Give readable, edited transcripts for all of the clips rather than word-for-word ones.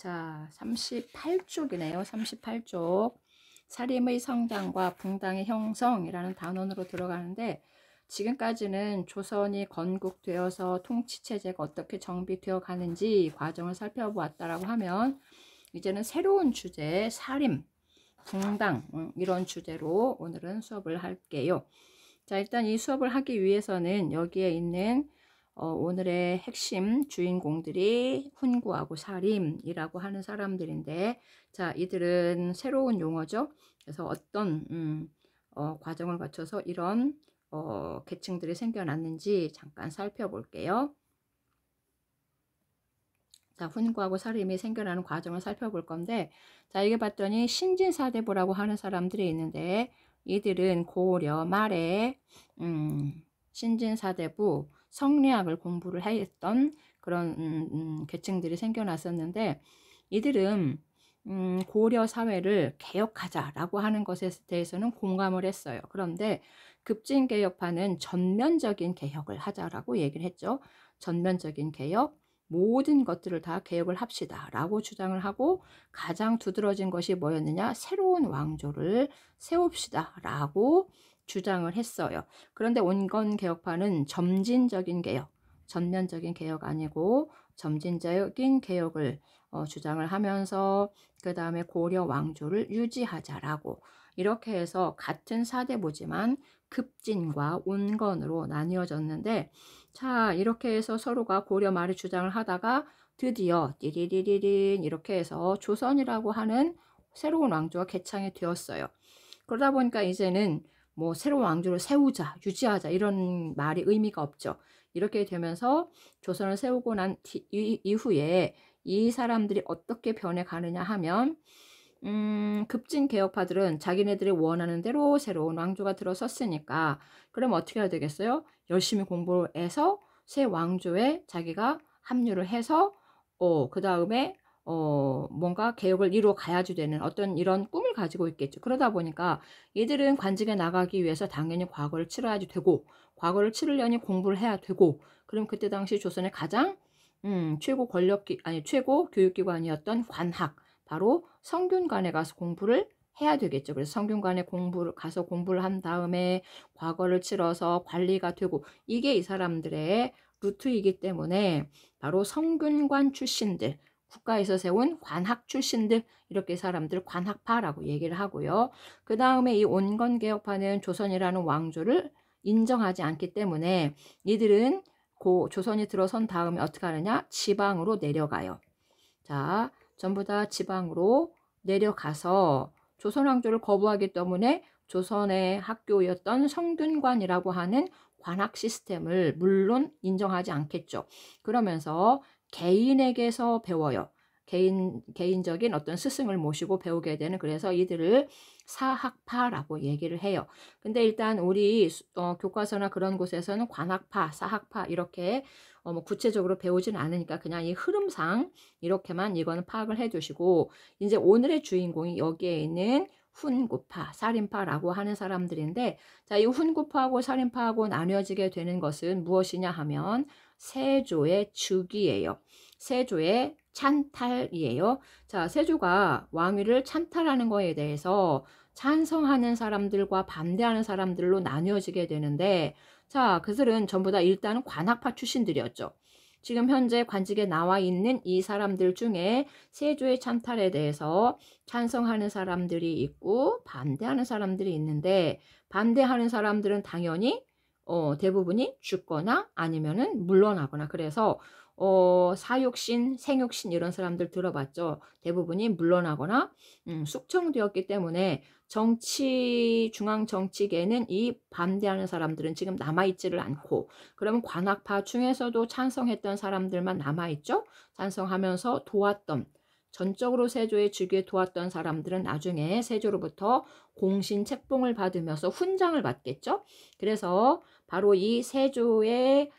자, 38쪽이네요. 38쪽. 사림의 성당과 붕당의 형성이라는 단원으로 들어가는데, 지금까지는 조선이 건국되어서 통치체제가 어떻게 정비되어 가는지 과정을 살펴보았다라고 하면, 이제는 새로운 주제, 사림, 붕당, 이런 주제로 오늘은 수업을 할게요. 자, 일단 이 수업을 하기 위해서는 여기에 있는 오늘의 핵심 주인공들이 훈구하고 사림이라고 하는 사람들인데, 자, 이들은 새로운 용어죠. 그래서 어떤 과정을 거쳐서 이런 계층들이 생겨났는지 잠깐 살펴볼게요. 자, 훈구하고 사림이 생겨나는 과정을 살펴볼 건데, 자, 이게 봤더니 신진사대부라고 하는 사람들이 있는데, 이들은 고려 말에 신진사대부 성리학을 공부를 했던 그런 계층들이 생겨났었는데, 이들은 고려 사회를 개혁하자라고 하는 것에 대해서는 공감을 했어요. 그런데 급진개혁파는 전면적인 개혁을 하자라고 얘기를 했죠. 전면적인 개혁, 모든 것들을 다 개혁을 합시다 라고 주장을 하고, 가장 두드러진 것이 뭐였느냐, 새로운 왕조를 세웁시다 라고 주장을 했어요. 그런데 온건개혁파는 점진적인 개혁, 전면적인 개혁 아니고 점진적인 개혁을 주장을 하면서 그 다음에 고려 왕조를 유지하자라고, 이렇게 해서 같은 사대부지만 급진과 온건으로 나뉘어졌는데, 자, 이렇게 해서 서로가 고려 말에 주장을 하다가 드디어 띠리리리린 이렇게 해서 조선이라고 하는 새로운 왕조가 개창이 되었어요. 그러다 보니까 이제는 뭐 새로운 왕조를 세우자, 유지하자 이런 말이 의미가 없죠. 이렇게 되면서 조선을 세우고 난 이후에 이 사람들이 어떻게 변해가느냐 하면, 급진 개혁파들은 자기네들이 원하는 대로 새로운 왕조가 들어섰으니까, 그럼 어떻게 해야 되겠어요? 열심히 공부해서 새 왕조에 자기가 합류를 해서 그 다음에 뭔가 개혁을 이루어 가야지 되는 어떤 이런 꿈을 가지고 있겠죠. 그러다 보니까 이들은 관직에 나가기 위해서 당연히 과거를 치러야지 되고, 과거를 치르려니 공부를 해야 되고, 그럼 그때 당시 조선의 가장 최고 최고 교육기관이었던 관학, 바로 성균관에 가서 공부를 해야 되겠죠. 그래서 성균관에 가서 공부를 한 다음에 과거를 치러서 관리가 되고, 이게 이 사람들의 루트이기 때문에 바로 성균관 출신들, 국가에서 세운 관학 출신들, 이렇게 사람들 관학파라고 얘기를 하고요. 그 다음에 이 온건개혁파는 조선이라는 왕조를 인정하지 않기 때문에 이들은 조선이 들어선 다음에 어떻게 하느냐, 지방으로 내려가요. 자, 전부 다 지방으로 내려가서 조선 왕조를 거부하기 때문에 조선의 학교였던 성균관이라고 하는 관학 시스템을 물론 인정하지 않겠죠. 그러면서 개인에게서 배워요. 개인적인 어떤 스승을 모시고 배우게 되는, 그래서 이들을 사학파라고 얘기를 해요. 근데 일단 우리 교과서나 그런 곳에서는 관학파, 사학파 이렇게 뭐 구체적으로 배우진 않으니까 그냥 이 흐름상 이렇게만 이거는 파악을 해두시고, 이제 오늘의 주인공이 여기에 있는 훈구파, 살인파라고 하는 사람들인데, 자, 이 훈구파하고 살인파하고 나뉘어지게 되는 것은 무엇이냐 하면 세조의 즉위예요. 세조의 찬탈이에요. 자, 세조가 왕위를 찬탈하는 거에 대해서 찬성하는 사람들과 반대하는 사람들로 나뉘어지게 되는데, 자, 그들은 전부 다 일단은 관학파 출신들이었죠. 지금 현재 관직에 나와 있는 이 사람들 중에 세조의 찬탈에 대해서 찬성하는 사람들이 있고 반대하는 사람들이 있는데, 반대하는 사람들은 당연히 대부분이 죽거나 아니면은 물러나거나, 그래서 사육신, 생육신 이런 사람들 들어봤죠. 대부분이 물러나거나 숙청되었기 때문에 중앙 정치계는 이 반대하는 사람들은 지금 남아있지를 않고, 그러면 관학파 중에서도 찬성했던 사람들만 남아있죠. 찬성하면서 도왔던, 전적으로 세조의 즉위에 도왔던 사람들은 나중에 세조로부터 공신 책봉을 받으면서 훈장을 받겠죠. 그래서 바로 이 세조의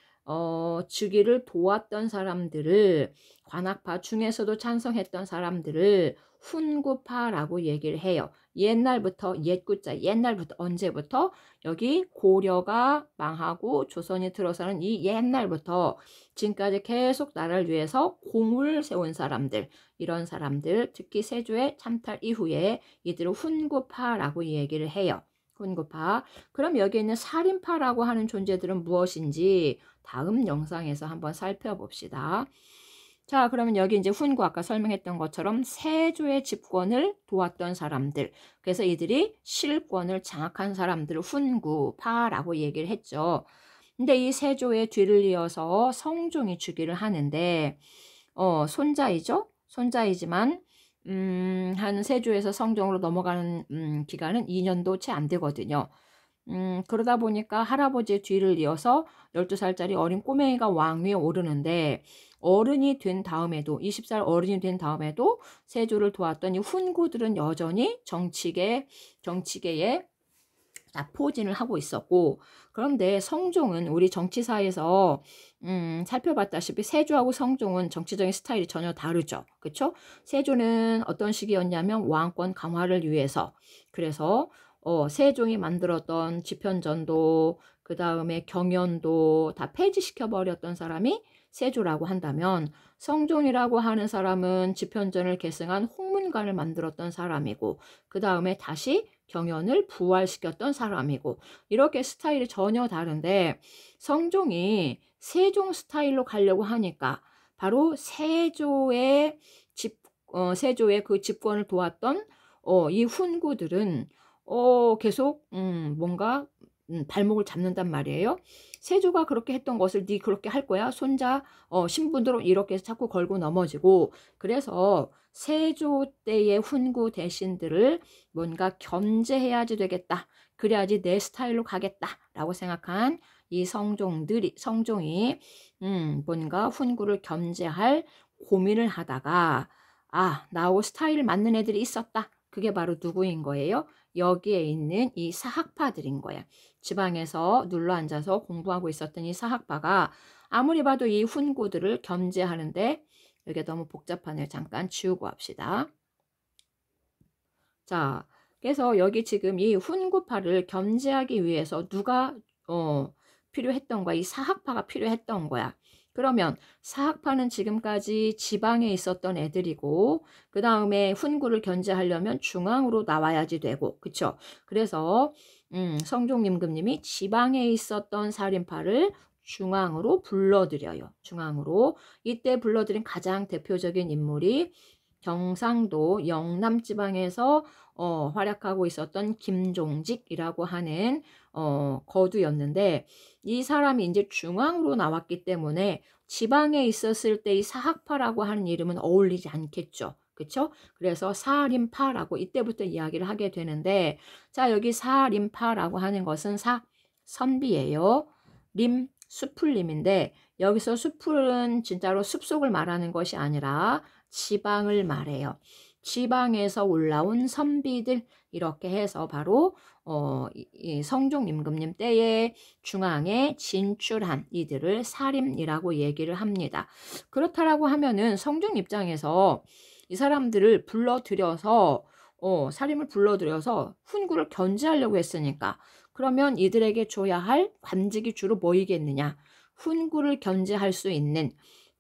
즉위를 도왔던 사람들을, 관악파 중에서도 찬성했던 사람들을 훈구파라고 얘기를 해요. 옛날부터, 옛구자, 옛날부터, 언제부터? 여기 고려가 망하고 조선이 들어서는 이 옛날부터 지금까지 계속 나라를 위해서 공을 세운 사람들, 이런 사람들, 특히 세조의 참탈 이후에 이들을 훈구파라고 얘기를 해요. 훈구파. 그럼 여기 있는 살인파라고 하는 존재들은 무엇인지 다음 영상에서 한번 살펴봅시다. 자, 그러면 여기 이제 훈구, 아까 설명했던 것처럼 세조의 집권을 도왔던 사람들, 그래서 이들이 실권을 장악한 사람들을 훈구파라고 얘기를 했죠. 근데 이 세조의 뒤를 이어서 성종이 즉위를 하는데 손자이죠. 손자이지만 한 세조에서 성종으로 넘어가는 기간은 2년도 채 안 되거든요. 그러다 보니까 할아버지의 뒤를 이어서 12살짜리 어린 꼬맹이가 왕위에 오르는데, 어른이 된 다음에도, 20살 어른이 된 다음에도 세조를 도왔던 이 훈구들은 여전히 정치계에 포진을 하고 있었고, 그런데 성종은 우리 정치사에서 살펴봤다시피 세조하고 성종은 정치적인 스타일이 전혀 다르죠. 그렇죠? 세조는 어떤 식이었냐면 왕권 강화를 위해서, 그래서 세종이 만들었던 집현전도, 그 다음에 경연도 다 폐지시켜 버렸던 사람이 세조라고 한다면, 성종이라고 하는 사람은 집현전을 계승한 홍문관을 만들었던 사람이고, 그 다음에 다시 경연을 부활시켰던 사람이고, 이렇게 스타일이 전혀 다른데, 성종이 세종 스타일로 가려고 하니까 바로 세조의 그 집권을 도왔던 이 훈구들은 계속 뭔가 발목을 잡는단 말이에요. 세조가 그렇게 했던 것을 네 그렇게 할 거야? 손자 신분으로 이렇게 자꾸 걸고 넘어지고, 그래서 세조 때의 훈구 대신들을 뭔가 견제해야지 되겠다. 그래야지 내 스타일로 가겠다라고 생각한 이 성종이 뭔가 훈구를 견제할 고민을 하다가, 나하고 스타일 맞는 애들이 있었다. 그게 바로 누구인 거예요? 여기에 있는 이 사학파들인 거야. 지방에서 눌러앉아서 공부하고 있었던 이 사학파가 아무리 봐도 이 훈구들을 견제하는데, 이게 너무 복잡하네요. 잠깐 지우고 합시다. 자, 그래서 여기 지금 이 훈구파를 견제하기 위해서 누가 필요했던 거야? 이 사학파가 필요했던 거야. 그러면 사학파는 지금까지 지방에 있었던 애들이고, 그 다음에 훈구를 견제하려면 중앙으로 나와야지 되고, 그쵸? 그래서 성종 임금님이 지방에 있었던 살인파를 중앙으로 불러들여요. 중앙으로. 이때 불러들인 가장 대표적인 인물이 경상도 영남 지방에서 활약하고 있었던 김종직이라고 하는 거두였는데, 이 사람이 이제 중앙으로 나왔기 때문에 지방에 있었을 때 이 사학파라고 하는 이름은 어울리지 않겠죠. 그렇죠? 그래서 사림파라고 이때부터 이야기를 하게 되는데, 자, 여기 사림파라고 하는 것은 선비예요. 숲풀림인데, 여기서 숲풀은 진짜로 숲속을 말하는 것이 아니라 지방을 말해요. 지방에서 올라온 선비들, 이렇게 해서 바로 성종 임금님 때에 중앙에 진출한 이들을 사림이라고 얘기를 합니다. 그렇다라고 하면은 성종 입장에서 이 사람들을 불러들여서 사림을 불러들여서 훈구를 견제하려고 했으니까, 그러면 이들에게 줘야 할 관직이 주로 뭐이겠느냐? 훈구를 견제할 수 있는,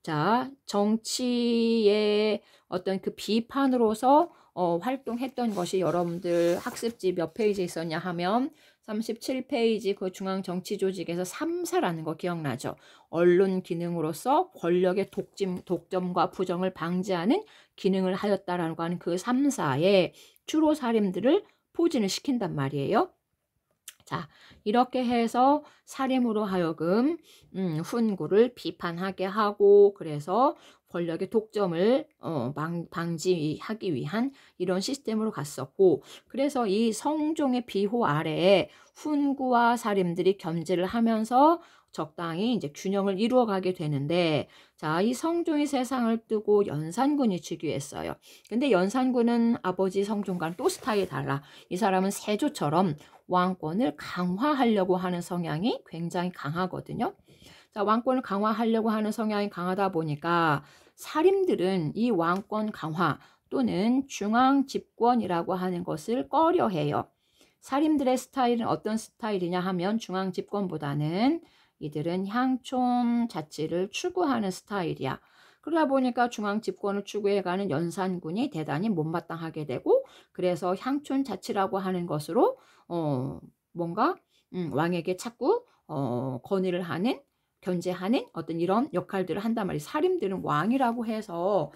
자, 정치의 어떤 그 비판으로서 활동했던 것이, 여러분들 학습지 몇 페이지에 있었냐 하면 37페이지 그 중앙정치조직에서 3사라는 거 기억나죠? 언론 기능으로서 권력의 독점과 부정을 방지하는 기능을 하였다라고 하는 그 3사에 주로 사림들을 포진을 시킨단 말이에요. 자, 이렇게 해서 사림으로 하여금 훈구를 비판하게 하고, 그래서 권력의 독점을 방지하기 위한 이런 시스템으로 갔었고, 그래서 이 성종의 비호 아래에 훈구와 사림들이 견제를 하면서 적당히 이제 균형을 이루어가게 되는데, 자, 이 성종이 세상을 뜨고 연산군이 즉위했어요. 근데 연산군은 아버지 성종과는 또 스타일이 달라. 이 사람은 세조처럼 왕권을 강화하려고 하는 성향이 굉장히 강하거든요. 자, 왕권을 강화하려고 하는 성향이 강하다 보니까 사림들은 이 왕권 강화 또는 중앙 집권이라고 하는 것을 꺼려해요. 사림들의 스타일은 어떤 스타일이냐 하면 중앙 집권보다는 이들은 향촌 자치를 추구하는 스타일이야. 그러다 보니까 중앙 집권을 추구해가는 연산군이 대단히 못마땅하게 되고, 그래서 향촌 자치라고 하는 것으로 뭔가 왕에게 자꾸 건의를 하는, 견제하는 어떤 이런 역할들을 한단 말이에요. 사림들은 왕이라고 해서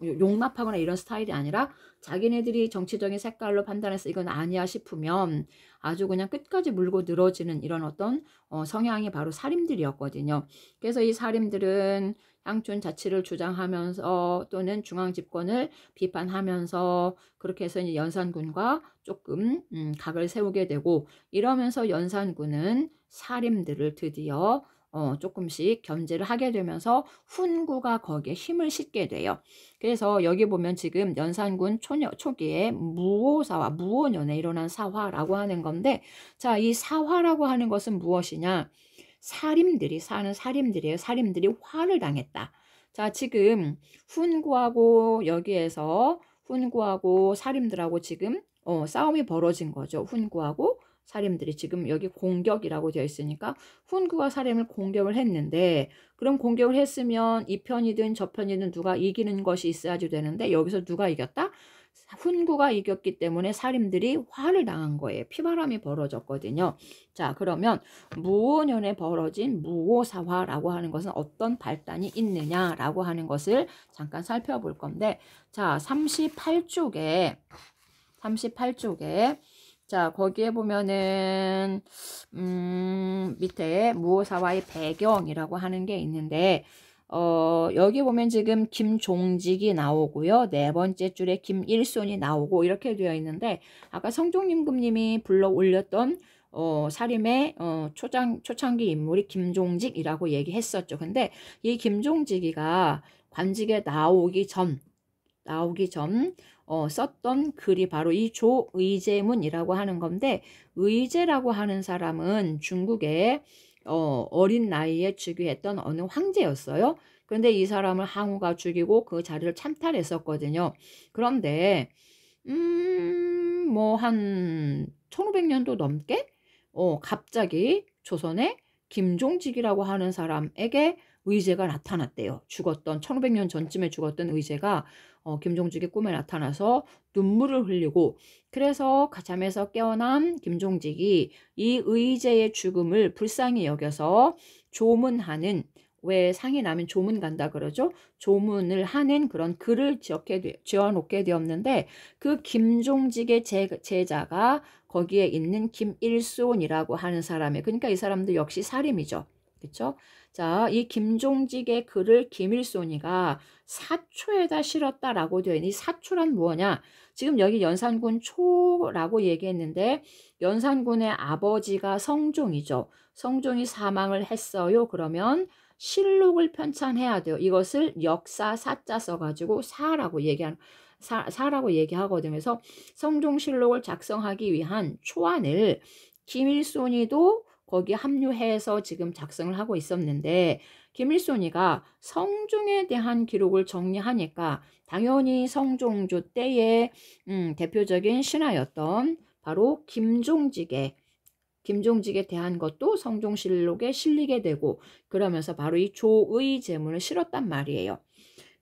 용납하거나 이런 스타일이 아니라 자기네들이 정치적인 색깔로 판단해서 이건 아니야 싶으면 아주 그냥 끝까지 물고 늘어지는 이런 어떤 성향이 바로 사림들이었거든요. 그래서 이 사림들은 향촌 자치를 주장하면서 또는 중앙 집권을 비판하면서 그렇게 해서 이제 연산군과 조금 각을 세우게 되고, 이러면서 연산군은 사림들을 드디어 조금씩 견제를 하게 되면서 훈구가 거기에 힘을 싣게 돼요. 그래서 여기 보면 지금 연산군 초기에 무오사화, 무오년에 일어난 사화라고 하는 건데, 자, 이 사화라고 하는 것은 무엇이냐? 사림들이 사는 사림들이에요. 사림들이 화를 당했다. 자, 지금 훈구하고 여기에서 훈구하고 사림들하고 지금 싸움이 벌어진 거죠. 훈구하고 사림들이 지금 여기 공격이라고 되어 있으니까 훈구가 사림을 공격을 했는데, 그럼 공격을 했으면 이 편이든 저 편이든 누가 이기는 것이 있어야지 되는데 여기서 누가 이겼다? 훈구가 이겼기 때문에 사림들이 화를 당한 거예요. 피바람이 벌어졌거든요. 자, 그러면 무오년에 벌어진 무오사화라고 하는 것은 어떤 발단이 있느냐라고 하는 것을 잠깐 살펴볼 건데, 자, 38쪽에 자, 거기에 보면은 밑에 무오사화의 배경이라고 하는 게 있는데, 여기 보면 지금 김종직이 나오고요. 네 번째 줄에 김일손이 나오고 이렇게 되어 있는데, 아까 성종임금님이 불러 올렸던 사림의 초창기 인물이 김종직이라고 얘기했었죠. 근데 이 김종직이가 관직에 나오기 전 썼던 글이 바로 이 조의제문이라고 하는 건데, 의제라고 하는 사람은 중국의 어린 나이에 즉위했던 어느 황제였어요. 그런데 이 사람을 항우가 죽이고 그 자리를 찬탈했었거든요. 그런데 뭐 한 1500년도 넘게 갑자기 조선에 김종직이라고 하는 사람에게 의제가 나타났대요. 죽었던 1500년 전쯤에 죽었던 의제가 김종직의 꿈에 나타나서 눈물을 흘리고, 그래서 잠에서 깨어난 김종직이 이 의제의 죽음을 불쌍히 여겨서 조문하는, 왜 상이 나면 조문 간다 그러죠? 조문을 하는 그런 글을 지어놓게 되었는데, 그 김종직의 제자가 거기에 있는 김일손이라고 하는 사람이, 그러니까 이 사람도 역시 사림이죠. 그렇죠? 자, 이 김종직의 글을 김일손이가 사초에다 실었다라고 되어 있는 이 사초란 뭐냐? 지금 여기 연산군 초라고 얘기했는데, 연산군의 아버지가 성종이죠. 성종이 사망을 했어요. 그러면 실록을 편찬해야 돼요. 이것을 역사 사자 써가지고 사라고 얘기하거든요. 그래서 성종실록을 작성하기 위한 초안을 김일손이도 거기에 합류해서 지금 작성을 하고 있었는데, 김일손이가 성종에 대한 기록을 정리하니까 당연히 성종조 때의 대표적인 신하였던 바로 김종직에 대한 것도 성종실록에 실리게 되고, 그러면서 바로 이 조의제문을 실었단 말이에요.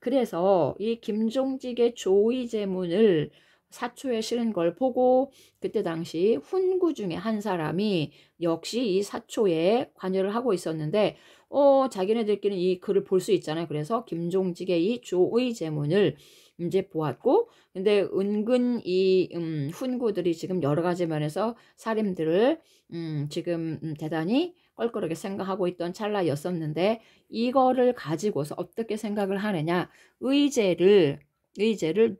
그래서 이 김종직의 조의제문을 사초에 실은 걸 보고 그때 당시 훈구 중에 한 사람이 역시 이 사초에 관여를 하고 있었는데, 자기네들끼리 이 글을 볼 수 있잖아요. 그래서 김종직의 이 조의제문을 이제 보았고, 근데 은근 이 훈구들이 지금 여러 가지 면에서 사림들을 지금 대단히 껄끄럽게 생각하고 있던 찰나였었는데, 이거를 가지고서 어떻게 생각을 하느냐? 의제를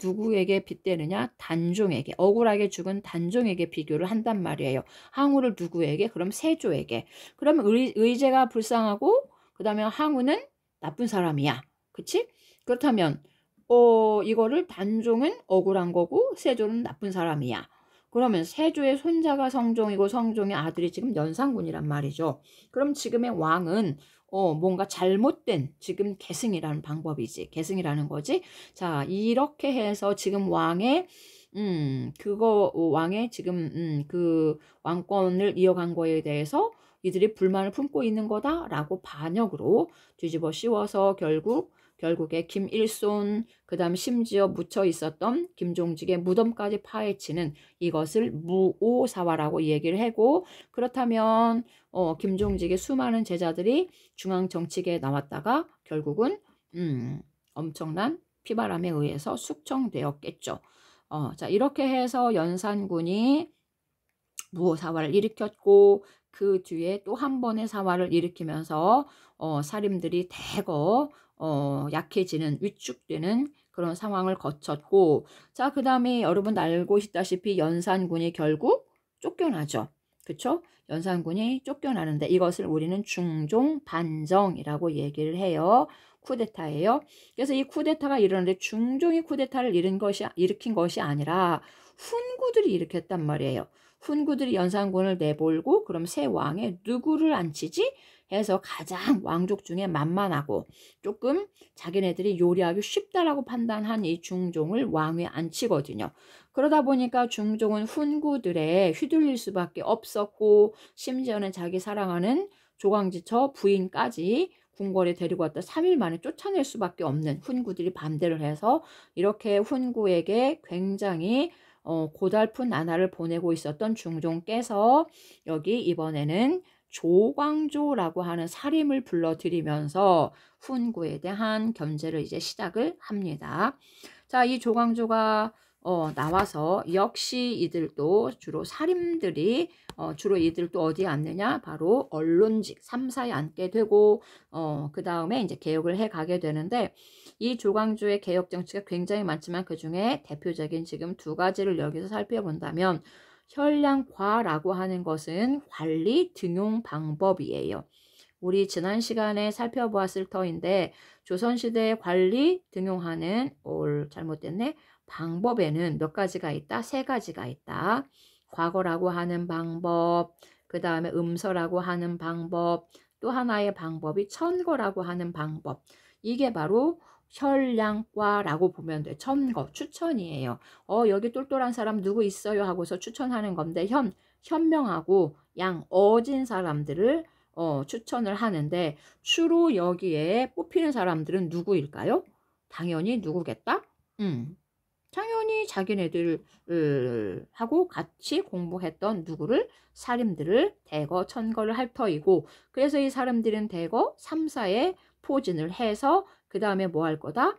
누구에게 빗대느냐? 단종에게, 억울하게 죽은 단종에게 비교를 한단 말이에요. 항우를 누구에게? 그럼 세조에게. 그러면 의제가 불쌍하고 그 다음에 항우는 나쁜 사람이야. 그치? 그렇다면 이거를 단종은 억울한 거고 세조는 나쁜 사람이야. 그러면 세조의 손자가 성종이고 성종의 아들이 지금 연산군이란 말이죠. 그럼 지금의 왕은 뭔가 잘못된 지금 계승이라는 방법이지. 계승이라는 거지. 자, 이렇게 해서 지금 왕의 지금 그 왕권을 이어간 거에 대해서 이들이 불만을 품고 있는 거다라고 반역으로 뒤집어 씌워서 결국에 김일손, 그 다음 심지어 묻혀 있었던 김종직의 무덤까지 파헤치는 이것을 무오사화라고 얘기를 하고, 그렇다면 김종직의 수많은 제자들이 중앙정치계에 나왔다가 결국은 엄청난 피바람에 의해서 숙청되었겠죠. 자, 이렇게 해서 연산군이 무오사화를 일으켰고, 그 뒤에 또 한 번의 사화를 일으키면서 사림들이 대거 약해지는, 위축되는 그런 상황을 거쳤고, 자, 그 다음에 여러분 알고 있다시피 연산군이 결국 쫓겨나죠. 그쵸? 연산군이 쫓겨나는데 이것을 우리는 중종반정이라고 얘기를 해요. 쿠데타예요. 그래서 이 쿠데타가 일어났는데 중종이 쿠데타를 일으킨 것이 아니라 훈구들이 일으켰단 말이에요. 훈구들이 연산군을 내몰고 그럼 새 왕에 누구를 앉히지? 해서 가장 왕족 중에 만만하고 조금 자기네들이 요리하기 쉽다라고 판단한 이 중종을 왕위에 앉히거든요. 그러다 보니까 중종은 훈구들에 휘둘릴 수밖에 없었고, 심지어는 자기 사랑하는 조광지처 부인까지 궁궐에 데리고 왔다 3일 만에 쫓아낼 수밖에 없는 훈구들이 반대를 해서 이렇게 훈구에게 굉장히 고달픈 나날을 보내고 있었던 중종께서 여기 이번에는 조광조라고 하는 사림을 불러들이면서 훈구에 대한 견제를 이제 시작을 합니다. 자, 이 조광조가 나와서 역시 이들도 주로 사림들이 주로 이들도 어디에 앉느냐? 바로 언론직 3사에 앉게 되고 그 다음에 이제 개혁을 해 가게 되는데, 이 조광조의 개혁 정치가 굉장히 많지만 그 중에 대표적인 지금 두 가지를 여기서 살펴본다면, 현량과라고 하는 것은 관리 등용 방법이에요. 우리 지난 시간에 살펴보았을 터인데 조선시대의 관리 등용하는 잘못됐네. 방법에는 몇 가지가 있다? 세 가지가 있다. 과거라고 하는 방법, 그 다음에 음서라고 하는 방법, 또 하나의 방법이 천거라고 하는 방법. 이게 바로 현량과라고 보면 돼. 천거, 추천이에요. 여기 똘똘한 사람 누구 있어요? 하고서 추천하는 건데 현명하고 어진 사람들을 추천을 하는데, 주로 여기에 뽑히는 사람들은 누구일까요? 당연히 누구겠다? 당연히 자기네들 하고 같이 공부했던 누구를? 사림들을 대거 천거를 할 터이고, 그래서 이 사람들은 대거 3사에 포진을 해서 그 다음에 뭐 할 거다?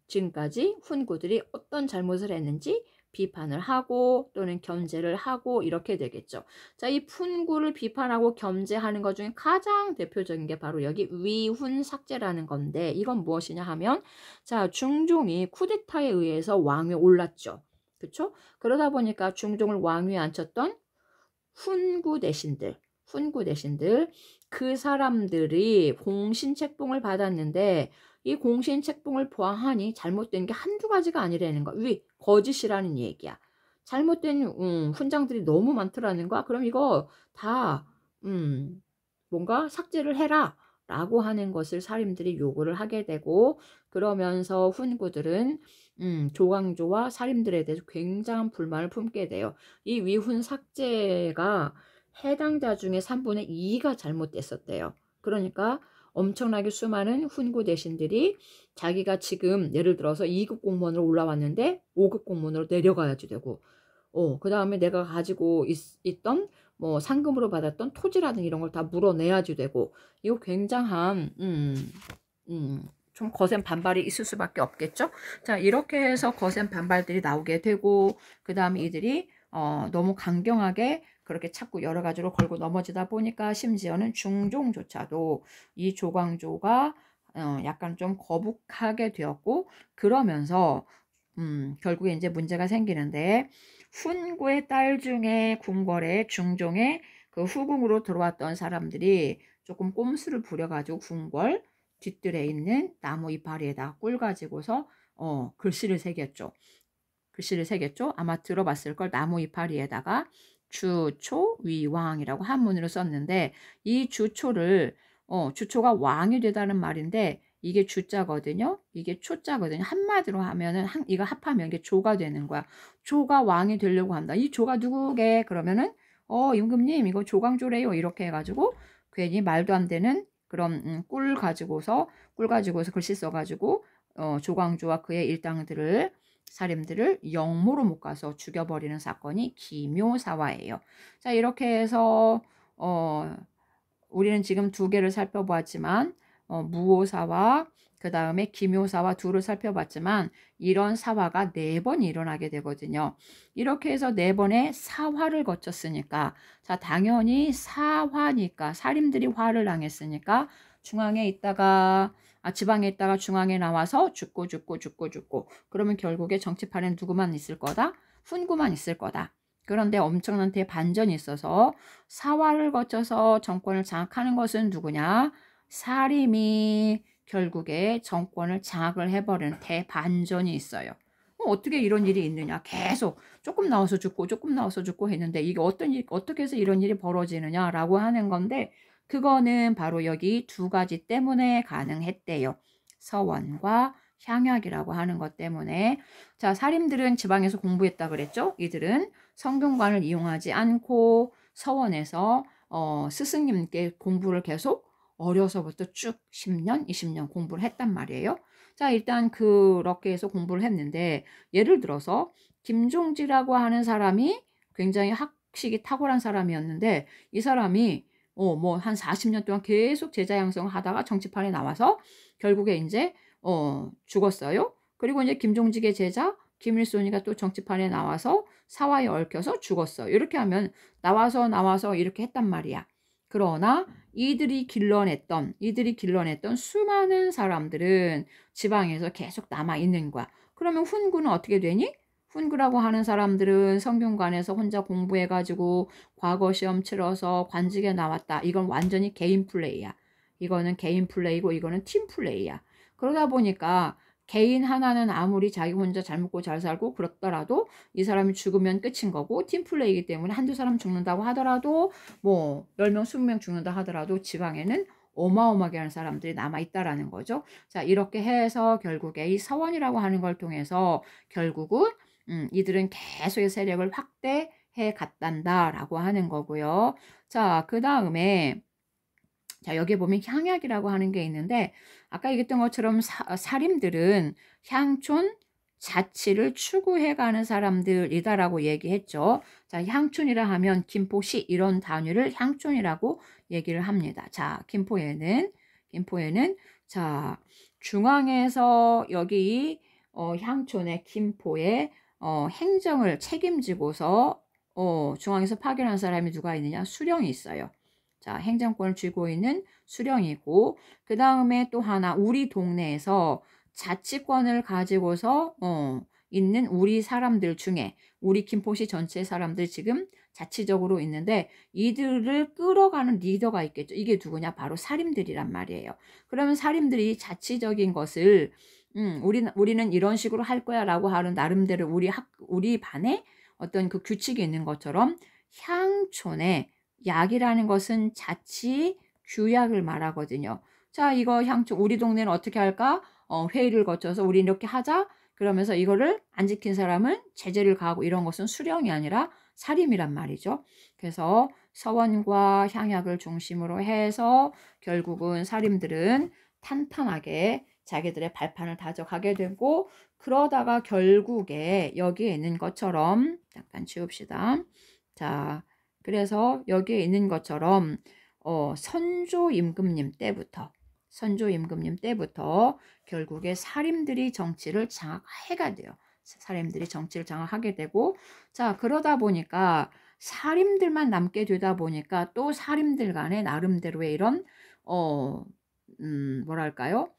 지금까지 훈구들이 어떤 잘못을 했는지 비판을 하고 또는 견제를 하고 이렇게 되겠죠. 자, 이 훈구를 비판하고 견제하는 것 중에 가장 대표적인 게 바로 여기 위훈삭제라는 건데, 이건 무엇이냐 하면, 자, 중종이 쿠데타에 의해서 왕위에 올랐죠. 그렇죠? 그러다 보니까 중종을 왕위에 앉혔던 훈구 대신들 그 사람들이 공신책봉을 받았는데, 이 공신책봉을 보아하니 잘못된 게 한두 가지가 아니라는 거야. 거짓이라는 얘기야. 잘못된 훈장들이 너무 많더라는 거야. 그럼 이거 다 뭔가 삭제를 해라 라고 하는 것을 사림들이 요구를 하게 되고, 그러면서 훈구들은 조광조와 사림들에 대해서 굉장한 불만을 품게 돼요. 이 위훈 삭제가 해당자 중에 3분의 2가 잘못됐었대요. 그러니까 엄청나게 수많은 훈구 대신들이 자기가 지금 예를 들어서 2급 공무원으로 올라왔는데 5급 공무원으로 내려가야지 되고, 그 다음에 내가 가지고 있던 뭐 상금으로 받았던 토지라든 이런 걸 다 물어내야지 되고, 이거 굉장한 좀 거센 반발이 있을 수밖에 없겠죠. 자, 이렇게 해서 거센 반발들이 나오게 되고, 그 다음에 이들이 너무 강경하게 그렇게 자꾸 여러 가지로 걸고 넘어지다 보니까 심지어는 중종조차도 이 조광조가 약간 좀 거북하게 되었고, 그러면서 결국에 이제 문제가 생기는데, 훈구의 딸 중에 궁궐에 중종의 그 후궁으로 들어왔던 사람들이 조금 꼼수를 부려가지고 궁궐 뒷뜰에 있는 나무 이파리에다 꿀 가지고서 글씨를 새겼죠. 글씨를 새겼죠. 아마 들어봤을 걸. 나무 이파리에다가 주초위왕이라고 한문으로 썼는데 이 주초를 주초가 왕이 되다는 말인데 이게 주자거든요. 이게 초자거든요. 한마디로 하면은 이거 합하면 이게 조가 되는 거야. 조가 왕이 되려고 한다. 이 조가 누구게? 그러면은 임금님 이거 조광조래요. 이렇게 해가지고 괜히 말도 안 되는 그런 꿀 가지고서 글씨 써가지고 조광조와 그의 일당들을 사림들을 영모로 묶어서 죽여버리는 사건이 기묘사화예요. 자, 이렇게 해서 우리는 지금 두 개를 살펴보았지만 무오사와 그 다음에 기묘사와 둘을 살펴봤지만 이런 사화가 4번 일어나게 되거든요. 이렇게 해서 4번의 사화를 거쳤으니까 자 당연히 사화니까 사림들이 화를 당했으니까 중앙에 있다가 지방에 있다가 중앙에 나와서 죽고 그러면 결국에 정치판엔 누구만 있을 거다? 훈구만 있을 거다. 그런데 엄청난 대반전이 있어서 사화를 거쳐서 정권을 장악하는 것은 누구냐? 사림이 결국에 정권을 장악을 해버리는 대반전이 있어요. 어떻게 이런 일이 있느냐? 계속 조금 나와서 죽고 조금 나와서 죽고 했는데 이게 어떻게 해서 이런 일이 벌어지느냐라고 하는 건데 그거는 바로 여기 두 가지 때문에 가능했대요. 서원과 향약이라고 하는 것 때문에 자 사림들은 지방에서 공부했다 그랬죠. 이들은 성균관을 이용하지 않고 서원에서 스승님께 공부를 계속 어려서부터 쭉 10년, 20년 공부를 했단 말이에요. 자 일단 그렇게 해서 공부를 했는데 예를 들어서 김종지라고 하는 사람이 굉장히 학식이 탁월한 사람이었는데 이 사람이 뭐 한 40년 동안 계속 제자 양성을 하다가 정치판에 나와서 결국에 이제 죽었어요. 그리고 이제 김종직의 제자 김일손이가 또 정치판에 나와서 사화에 얽혀서 죽었어. 이렇게 하면 나와서 이렇게 했단 말이야. 그러나 이들이 길러냈던 수많은 사람들은 지방에서 계속 남아 있는 거야. 그러면 훈구는 어떻게 되니? 훈구라고 하는 사람들은 성균관에서 혼자 공부해가지고 과거 시험 치러서 관직에 나왔다. 이건 완전히 개인 플레이야. 이거는 개인 플레이고 이거는 팀 플레이야. 그러다 보니까 개인 하나는 아무리 자기 혼자 잘 먹고 잘 살고 그렇더라도 이 사람이 죽으면 끝인 거고 팀플레이이기 때문에 한두 사람 죽는다고 하더라도 뭐 10명, 20명 죽는다 하더라도 지방에는 어마어마하게 하는 사람들이 남아있다라는 거죠. 자 이렇게 해서 결국에 이 서원이라고 하는 걸 통해서 결국은 이들은 계속의 세력을 확대해 갔단다라고 하는 거고요. 자, 그 다음에 자, 여기 보면 향약이라고 하는 게 있는데 아까 얘기했던 것처럼 사림들은 향촌 자치를 추구해가는 사람들이다라고 얘기했죠. 자, 향촌이라 하면 김포시 이런 단위를 향촌이라고 얘기를 합니다. 자, 김포에는 자 중앙에서 여기 향촌의 김포의 행정을 책임지고서 중앙에서 파견한 사람이 누가 있느냐? 수령이 있어요. 자, 행정권을 쥐고 있는 수령이고 그 다음에 또 하나 우리 동네에서 자치권을 가지고서 있는 우리 사람들 중에 우리 김포시 전체 사람들 지금 자치적으로 있는데 이들을 끌어가는 리더가 있겠죠. 이게 누구냐? 바로 사림들이란 말이에요. 그러면 사림들이 자치적인 것을 우리는 이런 식으로 할 거야 라고 하는 나름대로 우리 반에 어떤 그 규칙이 있는 것처럼 향촌에 약이라는 것은 자치 규약을 말하거든요. 자, 이거 향촌 우리 동네는 어떻게 할까? 회의를 거쳐서 우리 이렇게 하자. 그러면서 이거를 안 지킨 사람은 제재를 가하고 이런 것은 수령이 아니라 사림이란 말이죠. 그래서 서원과 향약을 중심으로 해서 결국은 사림들은 탄탄하게 자기들의 발판을 다져가게 되고 그러다가 결국에 여기에 있는 것처럼 잠깐 지웁시다. 자, 그래서 여기에 있는 것처럼 선조 임금님 때부터 결국에 사림들이 정치를 장악해가 돼요. 사림들이 정치를 장악하게 되고 자 그러다 보니까 사림들만 남게 되다 보니까 또 사림들 간에 나름대로의 이런 뭐랄까요?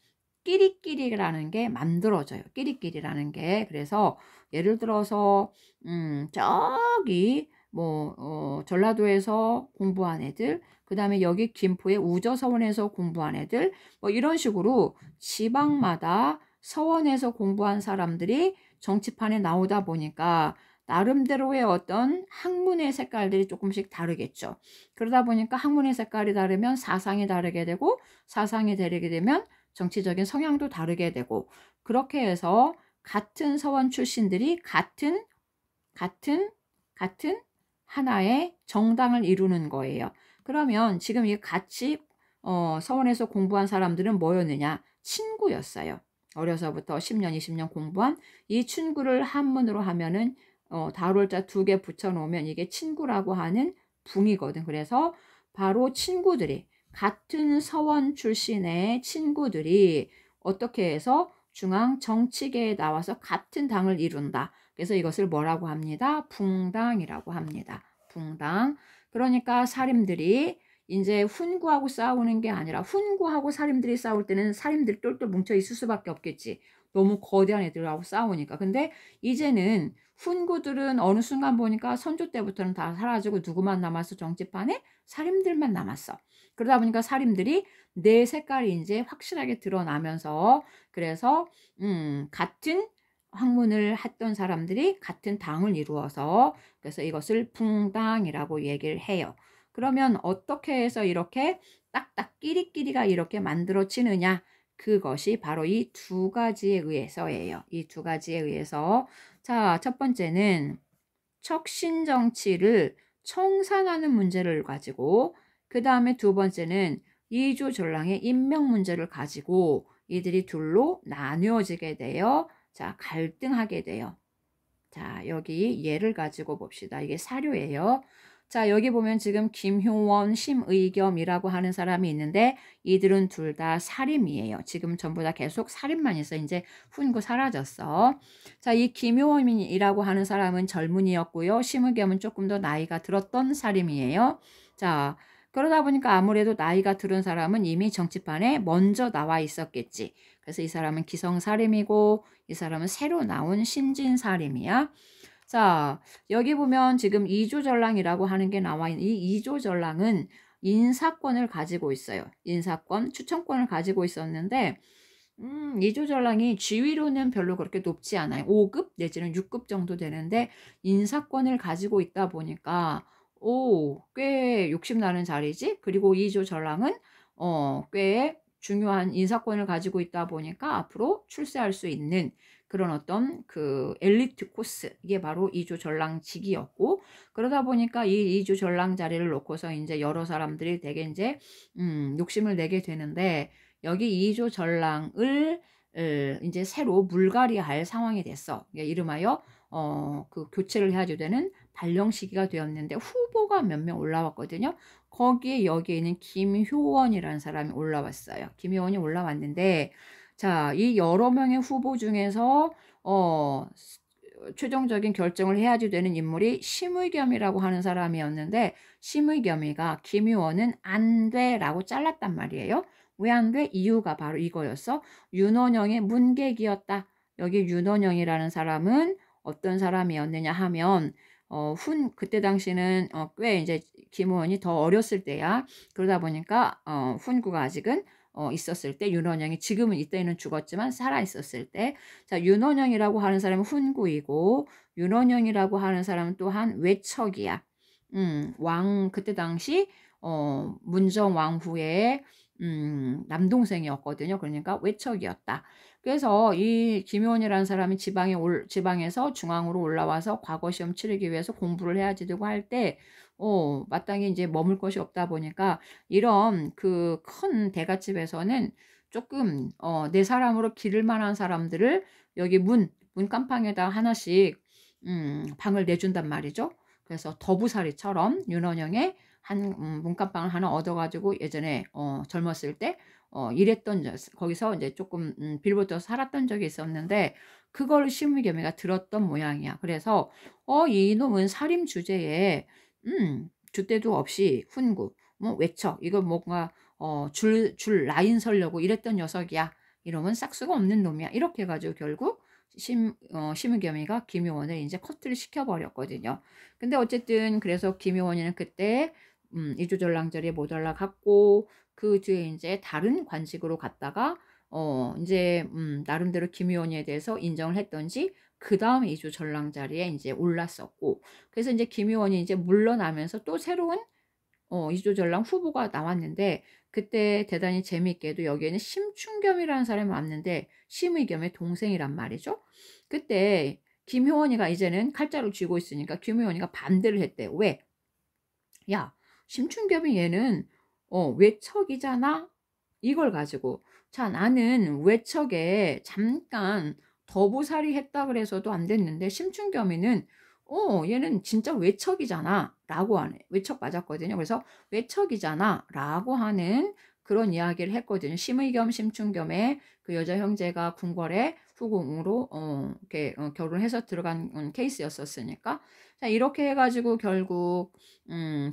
끼리끼리라는 게 만들어져요. 끼리끼리라는 게 그래서 예를 들어서 저기 뭐 전라도에서 공부한 애들 그 다음에 여기 김포의 우저서원에서 공부한 애들 뭐 이런 식으로 지방마다 서원에서 공부한 사람들이 정치판에 나오다 보니까 나름대로의 어떤 학문의 색깔들이 조금씩 다르겠죠. 그러다 보니까 학문의 색깔이 다르면 사상이 다르게 되고, 사상이 다르게 되면 정치적인 성향도 다르게 되고, 그렇게 해서 같은 서원 출신들이 같은 하나의 정당을 이루는 거예요. 그러면 지금 이 같이 서원에서 공부한 사람들은 뭐였느냐? 친구였어요. 어려서부터 10년, 20년 공부한 이 친구를 한문으로 하면은 다룰자 2개 붙여놓으면 이게 친구라고 하는 붕이거든. 그래서 바로 친구들이, 같은 서원 출신의 친구들이 어떻게 해서 중앙 정치계에 나와서 같은 당을 이룬다. 그래서 이것을 뭐라고 합니다? 붕당이라고 합니다. 붕당. 그러니까 사림들이 이제 훈구하고 싸우는 게 아니라, 훈구하고 사림들이 싸울 때는 사림들이 똘똘 뭉쳐 있을 수밖에 없겠지. 너무 거대한 애들하고 싸우니까. 근데 이제는 훈구들은 어느 순간 보니까 선조 때부터는 다 사라지고 누구만 남았어? 정치판에? 사림들만 남았어. 그러다 보니까 사림들이 내 색깔이 이제 확실하게 드러나면서, 그래서 같은 학문을 했던 사람들이 같은 당을 이루어서, 그래서 이것을 붕당이라고 얘기를 해요. 그러면 어떻게 해서 이렇게 딱딱 끼리끼리가 이렇게 만들어지느냐? 그것이 바로 이 2가지에 의해서예요. 이 2가지에 의해서. 자, 첫 번째는 척신정치를 청산하는 문제를 가지고, 그 다음에 2번째는 이조전랑의 임명 문제를 가지고 이들이 둘로 나뉘어지게 돼요. 자, 갈등하게 돼요. 자, 여기 예를 가지고 봅시다. 이게 사료예요. 자, 여기 보면 지금 김효원, 심의겸이라고 하는 사람이 있는데, 이들은 둘 다 사림이에요. 지금 전부 다 계속 사림만 있어. 이제 훈구 사라졌어. 자, 이 김효원이라고 하는 사람은 젊은이였고요. 심의겸은 조금 더 나이가 들었던 사림이에요. 자, 그러다 보니까 아무래도 나이가 들은 사람은 이미 정치판에 먼저 나와 있었겠지. 그래서 이 사람은 기성사림이고, 이 사람은 새로 나온 신진사림이야. 자, 여기 보면 지금 이조전랑이라고 하는 게 나와 있는, 이 이조전랑은 인사권을 가지고 있어요. 인사권, 추천권을 가지고 있었는데, 이조전랑이 지위로는 별로 그렇게 높지 않아요. 5급 내지는 6급 정도 되는데, 인사권을 가지고 있다 보니까, 꽤 욕심나는 자리지? 그리고 이조전랑은, 꽤 중요한 인사권을 가지고 있다 보니까 앞으로 출세할 수 있는 그런 어떤 그 엘리트 코스, 이게 바로 이조전랑직이었고, 그러다 보니까 이 이조전랑 자리를 놓고서 이제 여러 사람들이 되게 이제 욕심을 내게 되는데, 여기 이조전랑을 이제 새로 물갈이할 상황이 됐어. 이름하여 그 교체를 해야 되는 발령 시기가 되었는데, 후보가 몇 명 올라왔거든요. 거기에 여기에 있는 김효원이라는 사람이 올라왔어요. 김효원이 올라왔는데, 자, 이 여러 명의 후보 중에서 최종적인 결정을 해야지 되는 인물이 심의겸이라고 하는 사람이었는데, 심의겸이가 김효원은 안 돼라고 잘랐단 말이에요. 왜 안 돼? 이유가 바로 이거였어. 윤원영의 문객이었다. 여기 윤원영이라는 사람은 어떤 사람이었느냐 하면, 그때 당시는 꽤 이제 김효원이 더 어렸을 때야. 그러다 보니까 훈구가 아직은 있었을 때, 윤원영이 지금은 이때는 죽었지만 살아 있었을 때, 자, 윤원영이라고 하는 사람은 훈구이고, 윤원영이라고 하는 사람은 또한 외척이야. 그때 당시 문정 왕후의 남동생이었거든요. 그러니까 외척이었다. 그래서 이 김효원이라는 사람이 지방에서 중앙으로 올라와서 과거 시험 치르기 위해서 공부를 해야지 되고 할 때, 마땅히 이제 머물 것이 없다 보니까 이런 그 큰 대갓집에서는 조금 내 사람으로 기를 만한 사람들을 여기 문간방에다 하나씩 방을 내준단 말이죠. 그래서 더부살이처럼 윤원영의 한 문간방을 하나 얻어가지고 예전에 젊었을 때 거기서 이제 조금 빌붙어서 살았던 적이 있었는데, 그걸 심의겸이가 들었던 모양이야. 그래서 이놈은 살인 주제에 줏대도 없이 훈구, 뭐 외척, 이거 뭔가 줄 라인 설려고 이랬던 녀석이야. 이놈은 싹수가 없는 놈이야. 이렇게 해가지고 결국 심의겸이가 김효원을 이제 커트를 시켜버렸거든요. 근데 어쨌든 그래서 김효원이는 그때 이조전랑 자리에 못 올라갔고, 그 뒤에 이제 다른 관직으로 갔다가 이제 나름대로 김효원에 대해서 인정을 했던지 그 다음 이주 전랑 자리에 이제 올랐었고, 그래서 이제 김효원이 이제 물러나면서 또 새로운 이주 전랑 후보가 나왔는데, 그때 대단히 재미있게도 여기에는 심춘겸이라는 사람이 왔는데 심의겸의 동생이란 말이죠. 그때 김효원이가 이제는 칼자루 쥐고 있으니까 김효원이가 반대를 했대. 왜? 야, 심춘겸이 얘는 외척이잖아. 이걸 가지고 자, 나는 외척에 잠깐 더부살이 했다 그래서도 안 됐는데 심춘겸이는 얘는 진짜 외척이잖아 라고 하네. 외척 맞았거든요. 그래서 외척이잖아 라고 하는 그런 이야기를 했거든요. 심의겸 심춘겸의 그 여자 형제가 궁궐에 후궁으로 이렇게 결혼해서 들어간 케이스였었으니까, 자, 이렇게 해가지고 결국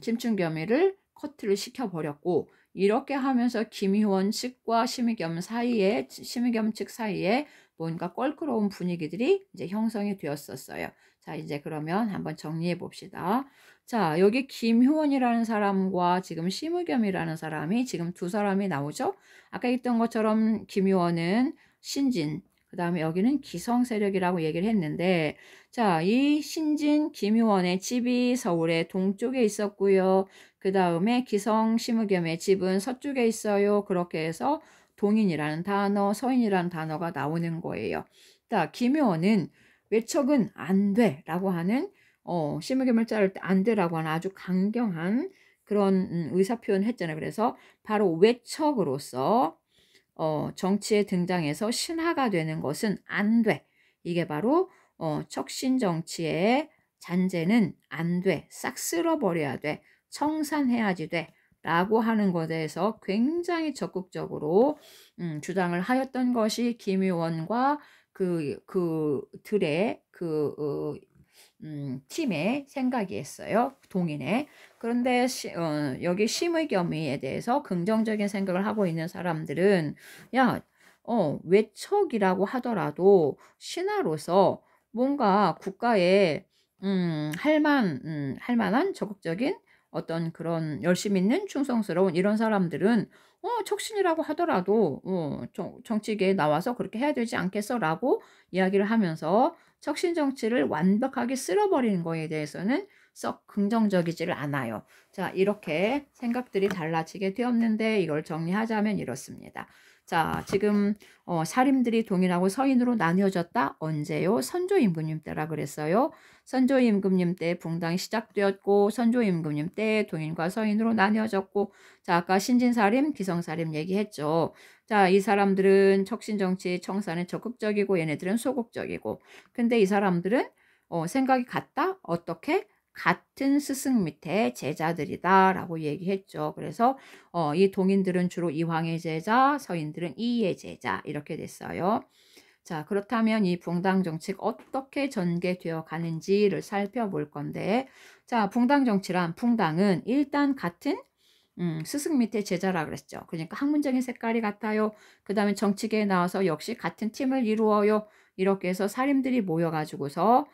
심춘겸이를 커트를 시켜버렸고, 이렇게 하면서 김희원 측과 심의겸 측 사이에 뭔가 껄끄러운 분위기들이 이제 형성이 되었었어요. 자, 이제 그러면 한번 정리해 봅시다. 자, 여기 김효원이라는 사람과 지금 심의겸이라는 사람이 지금 두 사람이 나오죠. 아까 있던 것처럼 김효원은 신진, 그 다음에 여기는 기성 세력이라고 얘기를 했는데, 자, 이 신진 김효원의 집이 서울의 동쪽에 있었고요. 그 다음에 기성 심의겸의 집은 서쪽에 있어요. 그렇게 해서 동인이라는 단어, 서인이라는 단어가 나오는 거예요. 자, 김효원은 외척은 안 돼 라고 하는 심의겸을 자를 때 안 돼라고 하는 아주 강경한 그런 의사표현을 했잖아요. 그래서 바로 외척으로서 정치에 등장해서 신하가 되는 것은 안 돼. 이게 바로 척신 정치의 잔재는 안 돼. 싹 쓸어버려야 돼. 청산해야지 돼. 라고 하는 것에 대해서 굉장히 적극적으로 주장을 하였던 것이 김의원과 그들의 팀의 생각이었어요. 동인의. 그런데 여기 심의겸이에 대해서 긍정적인 생각을 하고 있는 사람들은, 야, 외척이라고 하더라도 신하로서 뭔가 국가에 할 만한 적극적인 어떤 그런 열심 있는 충성스러운 이런 사람들은 척신이라고 하더라도 정치계에 나와서 그렇게 해야 되지 않겠어라고 이야기를 하면서 척신 정치를 완벽하게 쓸어버리는 거에 대해서는 썩 긍정적이지를 않아요. 자, 이렇게 생각들이 달라지게 되었는데 이걸 정리하자면 이렇습니다. 자, 지금 사림들이 동인하고 서인으로 나뉘어졌다. 언제요? 선조임금님 때라 그랬어요. 선조임금님 때 붕당이 시작되었고, 선조임금님 때 동인과 서인으로 나뉘어졌고, 자, 아까 신진사림, 기성사림 얘기했죠. 자, 이 사람들은 척신정치 청산에 적극적이고 얘네들은 소극적이고, 근데 이 사람들은 생각이 같다? 어떻게? 같은 스승 밑에 제자들이다 라고 얘기했죠. 그래서 이 동인들은 주로 이황의 제자, 서인들은 이의 제자 이렇게 됐어요. 자, 그렇다면 이 붕당 정치가 어떻게 전개되어 가는지를 살펴볼 건데, 자, 붕당 정치란 붕당은 일단 같은 스승 밑에 제자라 그랬죠. 그러니까 학문적인 색깔이 같아요. 그 다음에 정치계에 나와서 역시 같은 팀을 이루어요. 이렇게 해서 사림들이 모여가지고서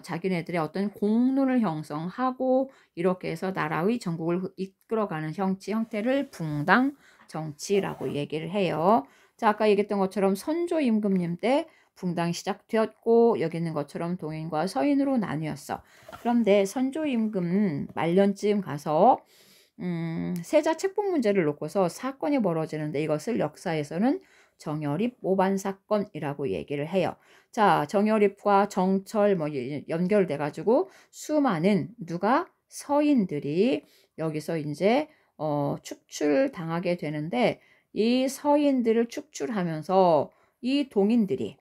자기네들의 어떤 공론을 형성하고 이렇게 해서 나라의 전국을 이끌어가는 형태를 붕당 정치라고 얘기를 해요. 자, 아까 얘기했던 것처럼 선조 임금님 때 붕당이 시작되었고 여기 있는 것처럼 동인과 서인으로 나뉘었어. 그런데 선조 임금 말년쯤 가서 세자 책봉 문제를 놓고서 사건이 벌어지는데 이것을 역사에서는 정여립 모반 사건이라고 얘기를 해요. 자, 정여립과 정철 뭐 연결돼 가지고 수많은 서인들이 여기서 이제 축출당하게 되는데, 이 서인들을 축출하면서 이 동인들이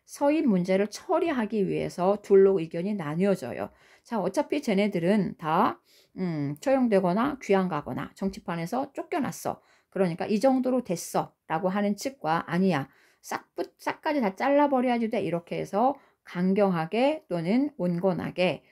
서인 문제를 처리하기 위해서 둘로 의견이 나뉘어져요. 자, 어차피 쟤네들은 다 처형되거나 귀양 가거나 정치판에서 쫓겨났어. 그러니까 이 정도로 됐어 라고 하는 측과, 아니야, 싹까지 다 잘라버려야지 돼, 이렇게 해서 강경하게 또는 온건하게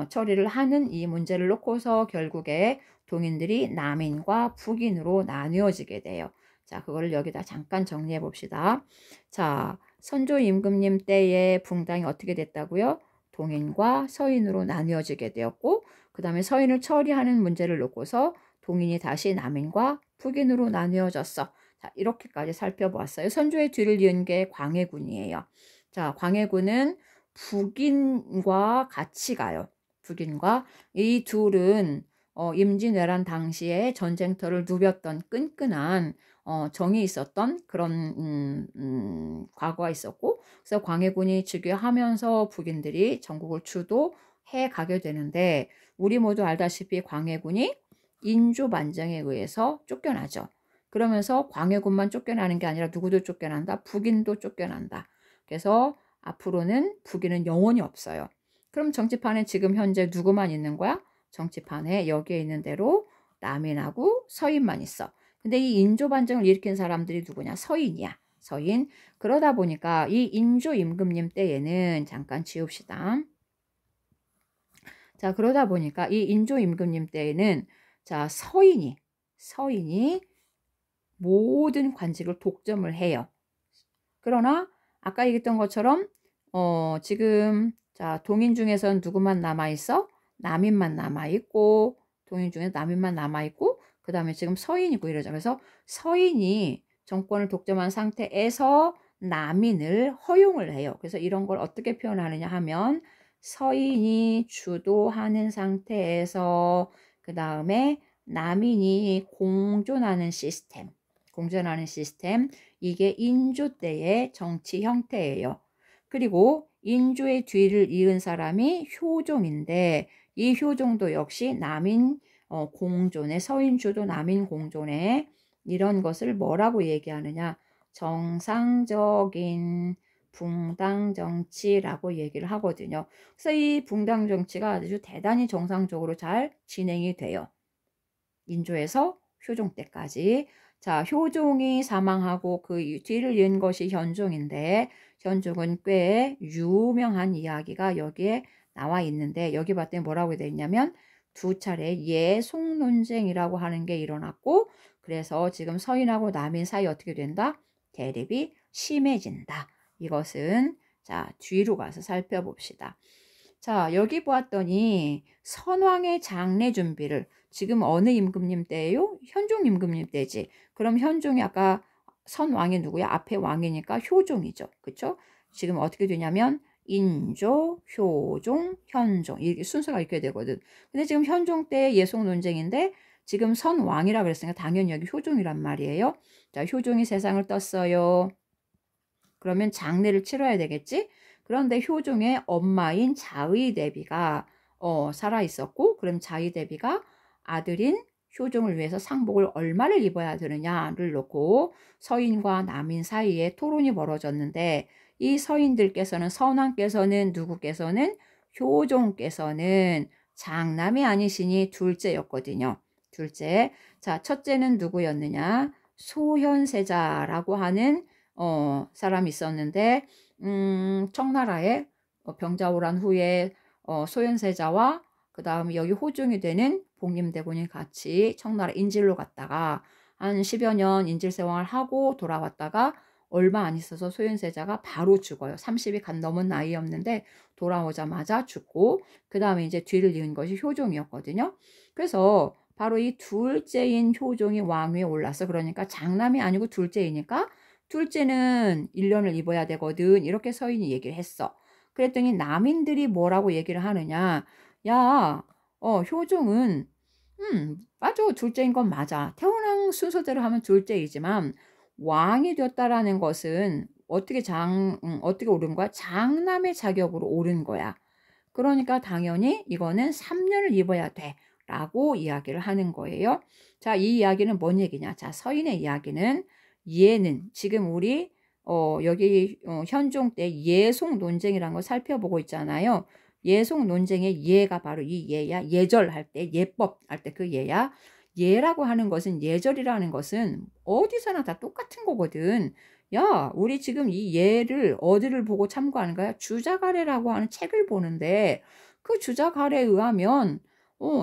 처리를 하는 이 문제를 놓고서 결국에 동인들이 남인과 북인으로 나뉘어지게 돼요. 자, 그거를 여기다 잠깐 정리해 봅시다. 자, 선조 임금님 때의 붕당이 어떻게 됐다고요? 동인과 서인으로 나뉘어지게 되었고, 그 다음에 서인을 처리하는 문제를 놓고서 동인이 다시 남인과 북인으로 나뉘어졌어. 자, 이렇게까지 살펴보았어요. 선조의 뒤를 이은 게 광해군이에요. 자, 광해군은 북인과 같이 가요. 북인과 이 둘은 임진왜란 당시에 전쟁터를 누볐던 끈끈한 정이 있었던 그런 과거가 있었고, 그래서 광해군이 즉위하면서 북인들이 전국을 주도해 가게 되는데, 우리 모두 알다시피 광해군이 인조반정에 의해서 쫓겨나죠. 그러면서 광해군만 쫓겨나는 게 아니라 누구도 쫓겨난다? 북인도 쫓겨난다. 그래서 앞으로는 북인은 영원히 없어요. 그럼 정치판에 지금 현재 누구만 있는 거야? 정치판에 여기에 있는 대로 남인하고 서인만 있어. 근데 이 인조반정을 일으킨 사람들이 누구냐? 서인이야. 서인. 그러다 보니까 이 인조 임금님 때에는 잠깐 지웁시다. 자, 그러다 보니까 이 인조 임금님 때에는 자, 서인이 모든 관직을 독점을 해요. 그러나 아까 얘기했던 것처럼 지금 자, 동인 중에서는 누구만 남아있어? 남인만 남아있고, 동인 중에 남인만 남아있고, 그 다음에 지금 서인이고 이러죠. 그래서 서인이 정권을 독점한 상태에서 남인을 허용을 해요. 그래서 이런 걸 어떻게 표현하느냐 하면 서인이 주도하는 상태에서 그 다음에 남인이 공존하는 시스템, 이게 인조 때의 정치 형태예요. 그리고 인조의 뒤를 이은 사람이 효종인데, 이 효종도 역시 남인 공존에, 서인주도 남인 공존에 이런 것을 뭐라고 얘기하느냐? 정상적인 붕당 정치라고 얘기를 하거든요. 그래서 이 붕당 정치가 아주 대단히 정상적으로 잘 진행이 돼요. 인조에서 효종 때까지. 자, 효종이 사망하고 그 뒤를 이은 것이 현종인데, 현종은 꽤 유명한 이야기가 여기에 나와 있는데, 여기 봤더니 뭐라고 되어 있냐면 두 차례 예송 논쟁이라고 하는 게 일어났고, 그래서 지금 서인하고 남인 사이 어떻게 된다? 대립이 심해진다. 이것은 자, 뒤로 가서 살펴봅시다. 자, 여기 보았더니 선왕의 장례 준비를 지금 어느 임금님 때예요? 현종 임금님 때지. 그럼 현종이 아까 선왕이 누구야? 앞에 왕이니까 효종이죠. 그쵸? 지금 어떻게 되냐면 인조, 효종, 현종 이렇게 순서가 이렇게 되거든. 근데 지금 현종 때 예송 논쟁인데 지금 선왕이라 그랬으니까 당연히 여기 효종이란 말이에요. 자, 효종이 세상을 떴어요. 그러면 장례를 치러야 되겠지? 그런데 효종의 엄마인 자의대비가 살아 있었고, 그럼 자의대비가 아들인 효종을 위해서 상복을 얼마를 입어야 되느냐를 놓고 서인과 남인 사이에 토론이 벌어졌는데, 이 서인들께서는, 선왕께서는, 누구께서는, 효종께서는 장남이 아니시니 둘째였거든요. 둘째. 자, 첫째는 누구였느냐? 소현세자라고 하는 사람이 있었는데, 청나라에 병자호란 후에 소현세자와 그 다음에 여기 호종이 되는 복림대군이 같이 청나라 인질로 갔다가 한 10여 년 인질 생활을 하고 돌아왔다가 얼마 안 있어서 소현세자가 바로 죽어요. 30이 간 넘은 나이였는데 돌아오자마자 죽고, 그 다음에 이제 뒤를 이은 것이 효종이었거든요. 그래서 바로 이 둘째인 효종이 왕위에 올라서, 그러니까 장남이 아니고 둘째이니까 둘째는 1년을 입어야 되거든. 이렇게 서인이 얘기를 했어. 그랬더니 남인들이 뭐라고 얘기를 하느냐? 야, 효종은 맞아. 둘째인 건 맞아. 태어난 순서대로 하면 둘째이지만 왕이 되었다라는 것은 어떻게 오른 거야? 장남의 자격으로 오른 거야. 그러니까 당연히 이거는 3년을 입어야 돼. 라고 이야기를 하는 거예요. 자, 이 이야기는 뭔 얘기냐? 자, 서인의 이야기는 예는 지금 우리 여기 현종 때 예송 논쟁이라는 걸 살펴보고 있잖아요. 예송 논쟁의 예가 바로 이 예야. 예절할 때, 예법 할 때 그 예야. 예라고 하는 것은, 예절이라는 것은 어디서나 다 똑같은 거거든. 야, 우리 지금 이 예를 어디를 보고 참고하는 거야? 주자가래라고 하는 책을 보는데, 그 주자가래에 의하면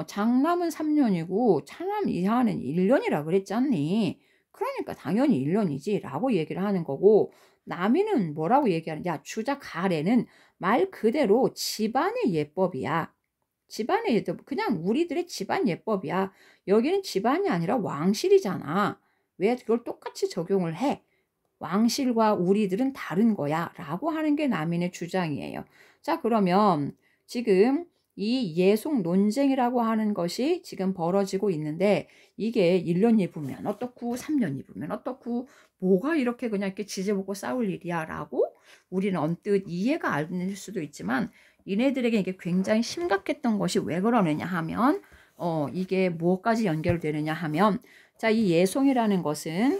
장남은 3년이고 차남 이하는 1년이라 그랬지 않니? 그러니까 당연히 1년이지 라고 얘기를 하는 거고, 남인은 뭐라고 얘기하느냐? 주자가래는 말 그대로 집안의 예법이야. 집안의 예법, 그냥 우리들의 집안 예법이야. 여기는 집안이 아니라 왕실이잖아. 왜 그걸 똑같이 적용을 해? 왕실과 우리들은 다른 거야 라고 하는 게 남인의 주장이에요. 자, 그러면 지금 이 예속 논쟁이라고 하는 것이 지금 벌어지고 있는데 이게 1년 입으면 어떻고 3년 입으면 어떻고 뭐가 이렇게 그냥 이렇게 지지보고 싸울 일이야 라고 우리는 언뜻 이해가 안 될 수도 있지만 이네들에게 이게 굉장히 심각했던 것이 왜 그러느냐 하면 이게 뭐까지 연결되느냐 하면 자, 이 예송이라는 것은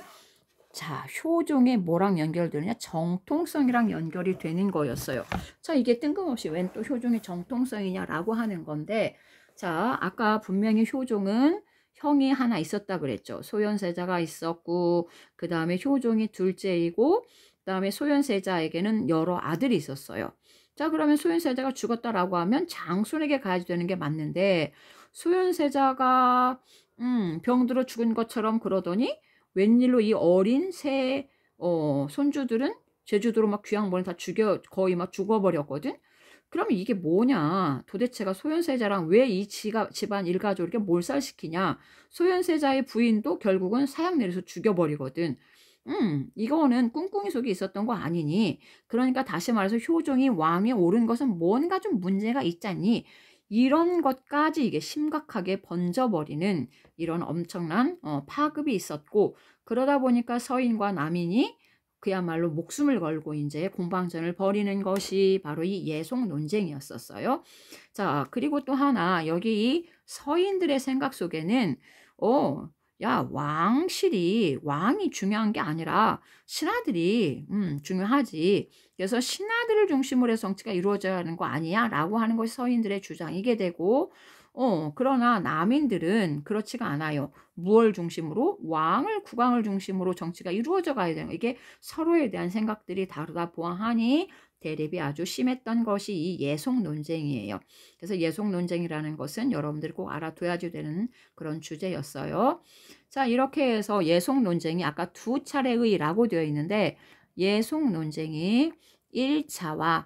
자, 효종에 뭐랑 연결되느냐? 정통성이랑 연결이 되는 거였어요. 자, 이게 뜬금없이 웬 또 효종의 정통성이냐라고 하는 건데, 자, 아까 분명히 효종은 형이 하나 있었다 그랬죠. 소현세자가 있었고, 그 다음에 효종이 둘째이고, 그 다음에 소현세자에게는 여러 아들이 있었어요. 자, 그러면 소현세자가 죽었다라고 하면 장손에게 가야지 되는 게 맞는데, 소현세자가 병들어 죽은 것처럼 그러더니 웬일로 이 어린 새 손주들은 제주도로 막 귀양 보내 다 거의 막 죽어버렸거든. 그러면 이게 뭐냐? 도대체가 소현세자랑 왜 이 집안 일가족을 이렇게 몰살시키냐? 소현세자의 부인도 결국은 사형 내려서 죽여버리거든. 이거는 꿍꿍이 속에 있었던 거 아니니? 그러니까 다시 말해서 효종이 왕위에 오른 것은 뭔가 좀 문제가 있잖니? 이런 것까지 이게 심각하게 번져버리는 이런 엄청난 파급이 있었고 그러다 보니까 서인과 남인이 그야말로 목숨을 걸고 이제 공방전을 벌이는 것이 바로 이 예속 논쟁이었었어요. 자, 그리고 또 하나 여기 이 서인들의 생각 속에는 야, 왕이 중요한 게 아니라 신하들이 중요하지. 그래서 신하들을 중심으로 해서 정치가 이루어져야 하는 거 아니야? 라고 하는 것이 서인들의 주장이게 되고 그러나 남인들은 그렇지가 않아요. 무엇을 중심으로? 국왕을 중심으로 정치가 이루어져 가야 되는 거. 이게 서로에 대한 생각들이 다르다 보아하니 대립이 아주 심했던 것이 이 예속 논쟁이에요. 그래서 예속 논쟁이라는 것은 여러분들이 꼭 알아둬야 되는 그런 주제였어요. 자, 이렇게 해서 예속 논쟁이 아까 두 차례의라고 되어 있는데 예속 논쟁이 1차와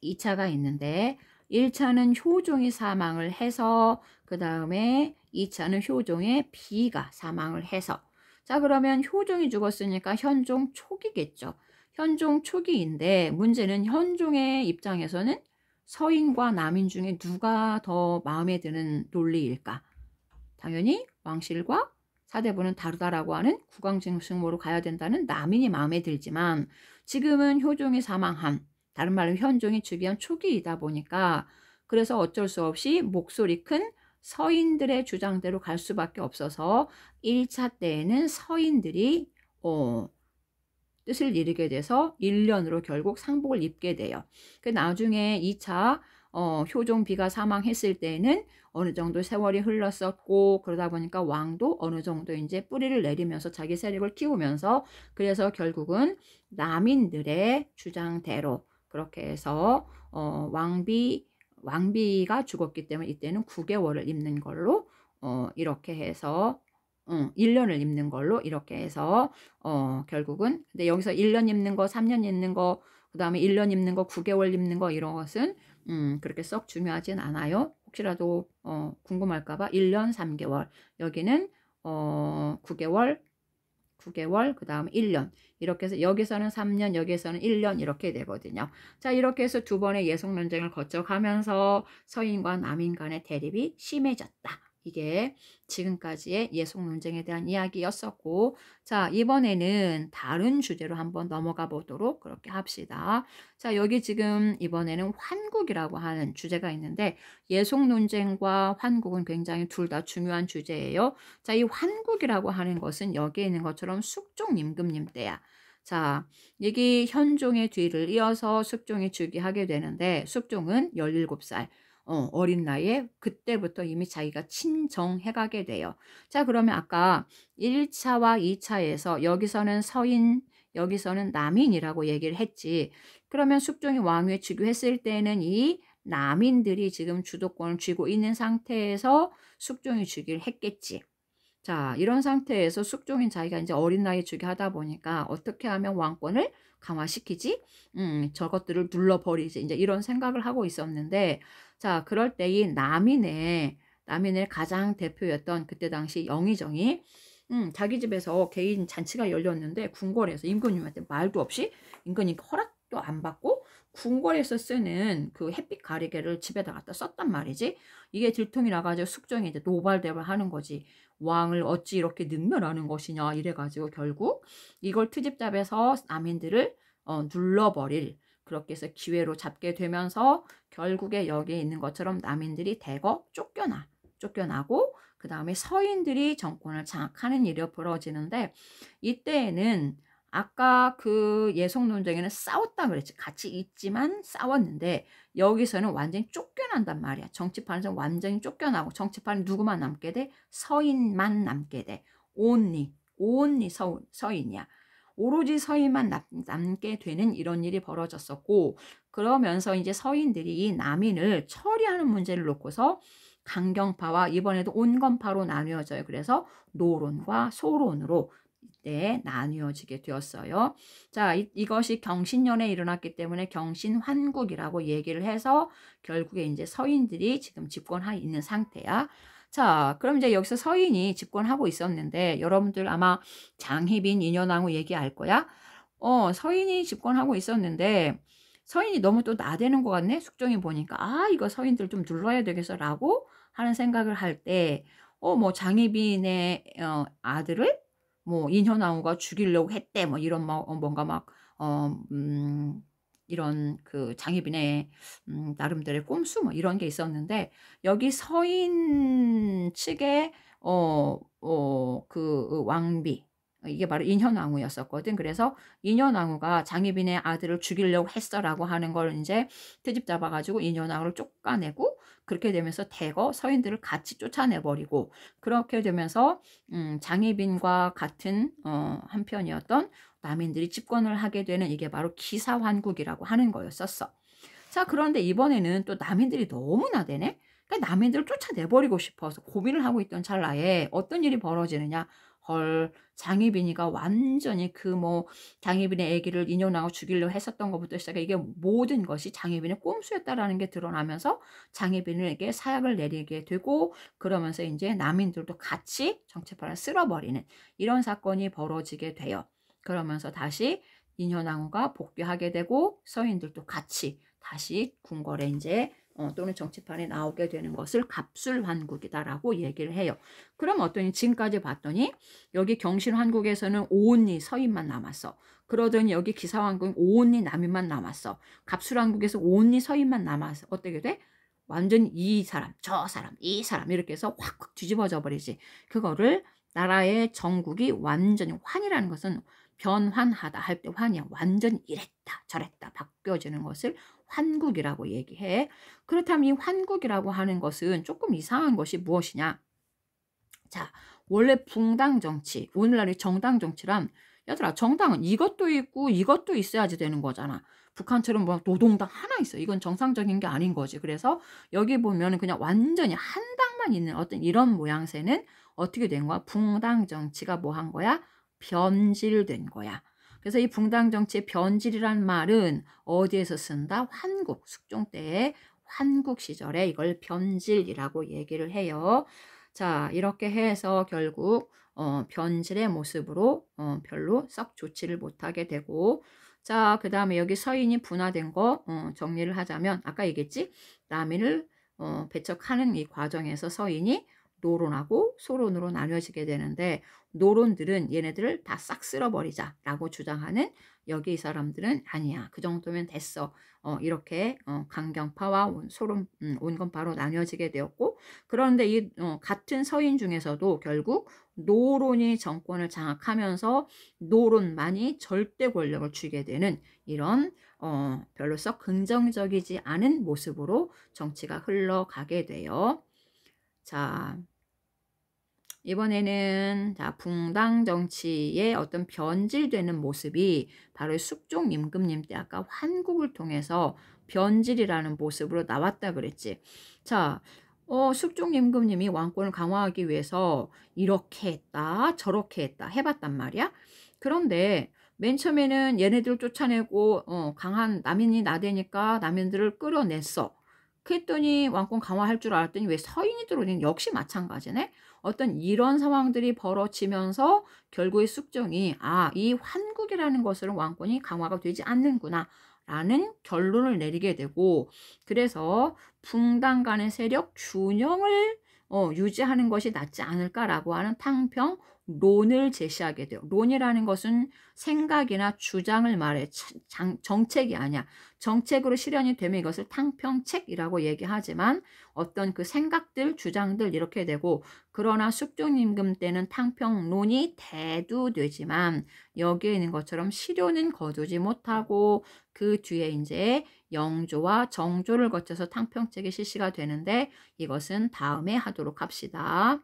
2차가 있는데 1차는 효종이 사망을 해서 그 다음에 2차는 효종의 비가 사망을 해서 자, 그러면 효종이 죽었으니까 현종 초기겠죠. 현종 초기인데 문제는 현종의 입장에서는 서인과 남인 중에 누가 더 마음에 드는 논리일까? 당연히 왕실과 사대부는 다르다라고 하는 국왕직승모로 가야 된다는 남인이 마음에 들지만 지금은 효종이 사망한 다른 말로 현종이 즉위한 초기이다 보니까 그래서 어쩔 수 없이 목소리 큰 서인들의 주장대로 갈 수밖에 없어서 1차 때에는 서인들이 뜻을 이루게 돼서 1년으로 결국 상복을 입게 돼요. 그 나중에 2차 효종 비가 사망했을 때에는 어느 정도 세월이 흘렀었고 그러다 보니까 왕도 어느 정도 이제 뿌리를 내리면서 자기 세력을 키우면서 그래서 결국은 남인들의 주장대로 그렇게 해서 왕비가 죽었기 때문에 이때는 9개월을 입는 걸로 이렇게 해서 1년을 입는 걸로 이렇게 해서 결국은 근데 여기서 1년 입는 거, 3년 입는 거, 그 다음에 1년 입는 거, 9개월 입는 거 이런 것은 그렇게 썩 중요하진 않아요. 혹시라도 궁금할까봐 1년 3개월 여기는 9개월 그 다음 1년 이렇게 해서 여기서는 3년 여기서는 1년 이렇게 되거든요. 자, 이렇게 해서 두 번의 예속 논쟁을 거쳐가면서 서인과 남인 간의 대립이 심해졌다. 이게 지금까지의 예속 논쟁에 대한 이야기였었고 자, 이번에는 다른 주제로 한번 넘어가 보도록 그렇게 합시다. 자, 여기 지금 이번에는 환국이라고 하는 주제가 있는데 예속 논쟁과 환국은 굉장히 둘 다 중요한 주제예요. 자, 이 환국이라고 하는 것은 여기에 있는 것처럼 숙종 임금님 때야. 자, 여기 현종의 뒤를 이어서 숙종이 즉위하게 되는데 숙종은 17살 어린 나이에 그때부터 이미 자기가 친정해가게 돼요. 자, 그러면 아까 1차와 2차에서 여기서는 서인, 여기서는 남인이라고 얘기를 했지. 그러면 숙종이 왕위에 즉위했을 때는 이 남인들이 지금 주도권을 쥐고 있는 상태에서 숙종이 즉위를 했겠지. 자, 이런 상태에서 숙종인 자기가 이제 어린 나이에 즉위하다 보니까 어떻게 하면 왕권을 강화시키지? 저것들을 눌러버리지. 이제 이런 생각을 하고 있었는데, 자, 그럴 때 이 남인의 가장 대표였던 그때 당시 영의정이 자기 집에서 개인 잔치가 열렸는데 궁궐에서 임금님한테 말도 없이 임금님 허락도 안 받고 궁궐에서 쓰는 그 햇빛 가리개를 집에다 갖다 썼단 말이지. 이게 들통이 나가지고 숙종이 이제 노발대발 하는 거지. 왕을 어찌 이렇게 능멸하는 것이냐 이래가지고 결국 이걸 트집잡아서 남인들을 눌러버릴, 그렇게 해서 기회로 잡게 되면서 결국에 여기에 있는 것처럼 남인들이 대거 쫓겨나고 그 다음에 서인들이 정권을 장악하는 일이 벌어지는데, 이때에는 아까 그 예속 논쟁에는 싸웠다 그랬지. 같이 있지만 싸웠는데 여기서는 완전히 쫓겨난단 말이야. 정치판에서 완전히 쫓겨나고 정치판에 누구만 남게 돼? 서인만 남게 돼. only 서인이야. 오로지 서인만 남게 되는 이런 일이 벌어졌었고, 그러면서 이제 서인들이 이 남인을 처리하는 문제를 놓고서 강경파와 이번에도 온건파로 나뉘어져요. 그래서 노론과 소론으로 이때 나뉘어지게 되었어요. 자, 이것이 경신년에 일어났기 때문에 경신환국이라고 얘기를 해서 결국에 이제 서인들이 지금 집권하고 있는 상태야. 자, 그럼 이제 여기서 서인이 집권하고 있었는데 여러분들 아마 장희빈, 인현왕후 얘기할 거야. 서인이 집권하고 있었는데 서인이 너무 또 나대는 것 같네. 숙종이 보니까 이거 서인들 좀 눌러야 되겠어라고 하는 생각을 할 때 뭐 장희빈의 아들을 뭐 인현왕후가 죽이려고 했대. 뭐 이런 뭔가 막 이런 그 장희빈의 나름대로의 꼼수 뭐 이런 게 있었는데, 여기 서인 측의 그 왕비, 이게 바로 인현왕후였었거든. 그래서 인현왕후가 장희빈의 아들을 죽이려고 했어라고 하는 걸 이제 트집 잡아가지고 인현왕후를 쫓아내고, 그렇게 되면서 대거 서인들을 같이 쫓아내버리고, 그렇게 되면서 장희빈과 같은 한편이었던 남인들이 집권을 하게 되는, 이게 바로 기사환국이라고 하는 거였었어. 자, 그런데 이번에는 또 남인들이 너무 나대네. 그러니까 남인들을 쫓아내버리고 싶어서 고민을 하고 있던 찰나에 어떤 일이 벌어지느냐. 장희빈이가 완전히 장희빈의 아기를 인연하고 죽이려고 했었던 것부터 시작해 이게 모든 것이 장희빈의 꼼수였다라는 게 드러나면서 장희빈에게 사약을 내리게 되고, 그러면서 이제 남인들도 같이 정치판을 쓸어버리는 이런 사건이 벌어지게 돼요. 그러면서 다시 인현왕후가 복귀하게 되고 서인들도 같이 다시 궁궐에 이제 또는 정치판에 나오게 되는 것을 갑술환국이다라고 얘기를 해요. 그럼 어떠니 지금까지 봤더니 여기 경신환국에서는 온리 서인만 남았어. 그러더니 여기 기사환국은 온리 남인만 남았어. 갑술환국에서 온리 서인만 남았어. 어떻게 돼? 완전히 이 사람, 저 사람, 이 사람 이렇게 해서 확 뒤집어져 버리지. 그거를 나라의 정국이 완전히, 환이라는 것은 변환하다 할 때 환이야. 완전히 이랬다 저랬다 바뀌어지는 것을 환국이라고 얘기해. 그렇다면 이 환국이라고 하는 것은 조금 이상한 것이 무엇이냐. 자, 원래 붕당 정치, 오늘날의 정당 정치란, 얘들아 정당은 이것도 있고 이것도 있어야지 되는 거잖아. 북한처럼 뭐 노동당 하나 있어. 이건 정상적인 게 아닌 거지. 그래서 여기 보면 그냥 완전히 한 당만 있는 어떤 이런 모양새는 어떻게 된 거야? 붕당 정치가 뭐 한 거야? 변질된 거야. 그래서 이 붕당 정치의 변질이란 말은 어디에서 쓴다? 환국, 숙종 때의 환국 시절에 이걸 변질이라고 얘기를 해요. 자, 이렇게 해서 결국 변질의 모습으로 별로 썩 좋지를 못하게 되고, 자, 그 다음에 여기 서인이 분화된 거 정리를 하자면, 아까 얘기했지? 남인을 배척하는 이 과정에서 서인이 노론하고 소론으로 나뉘어지게 되는데, 노론들은 얘네들을 다 싹 쓸어버리자 라고 주장하는, 여기 이 사람들은 아니야, 그 정도면 됐어, 이렇게 강경파와 소론, 온건파로 나뉘어지게 되었고, 그런데 이 같은 서인 중에서도 결국 노론이 정권을 장악하면서 노론만이 절대 권력을 쥐게 되는 이런 별로 썩 긍정적이지 않은 모습으로 정치가 흘러가게 돼요. 자, 이번에는 붕당 정치의 어떤 변질되는 모습이 바로 숙종 임금님 때 아까 환국을 통해서 변질이라는 모습으로 나왔다 그랬지. 자, 숙종 임금님이 왕권을 강화하기 위해서 이렇게 했다 저렇게 했다 해봤단 말이야. 그런데 맨 처음에는 얘네들 쫓아내고 강한 남인이 나대니까 남인들을 끌어냈어. 그랬더니 왕권 강화할 줄 알았더니 왜 서인이 들어오니 역시 마찬가지네. 어떤 이런 상황들이 벌어지면서 결국에 숙종이 이 환국이라는 것으로 왕권이 강화가 되지 않는구나 라는 결론을 내리게 되고, 그래서 붕당 간의 세력 균형을 유지하는 것이 낫지 않을까라고 하는 탕평론을 제시하게 돼요. 론이라는 것은 생각이나 주장을 말해, 정책이 아니야. 정책으로 실현이 되면 이것을 탕평책이라고 얘기하지만 어떤 그 생각들, 주장들 이렇게 되고, 그러나 숙종임금 때는 탕평론이 대두되지만 여기에 있는 것처럼 실효는 거두지 못하고 그 뒤에 이제 영조와 정조를 거쳐서 탕평책이 실시가 되는데 이것은 다음에 하도록 합시다.